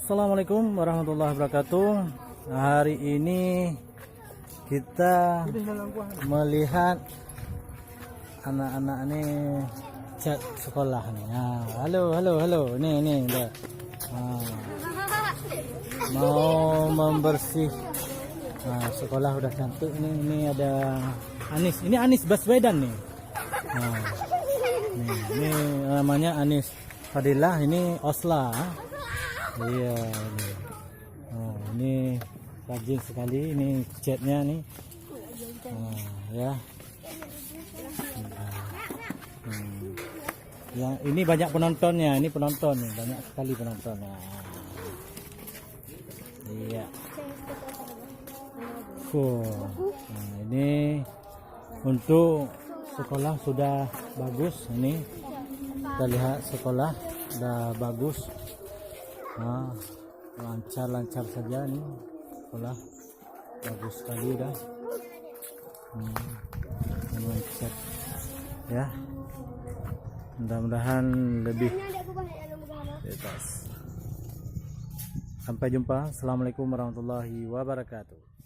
Assalamualaikum warahmatullahi wabarakatuh. Hari ini kita melihat anak-anak ini cat sekolah nih. Nah, halo. Ini udah. Mau membersih. Nah, sekolah udah cantik. Ini ada Anis. Ini Anis Baswedan nih. Nah, ini namanya Anis Fadilah. Ini Osla. Iya, ini. Oh, ini rajin sekali ini catnya nih. Oh, ya. Yang ini banyak penontonnya, ini penonton nih, banyak sekali penontonnya. Iya. Nah, ini untuk sekolah sudah bagus. Ini kita lihat sekolah sudah bagus. Nah, lancar saja nih sekolah, bagus sekali dah. Lancar ya, mudah-mudahan lebih bebas. Sampai jumpa. Assalamualaikum warahmatullahi wabarakatuh.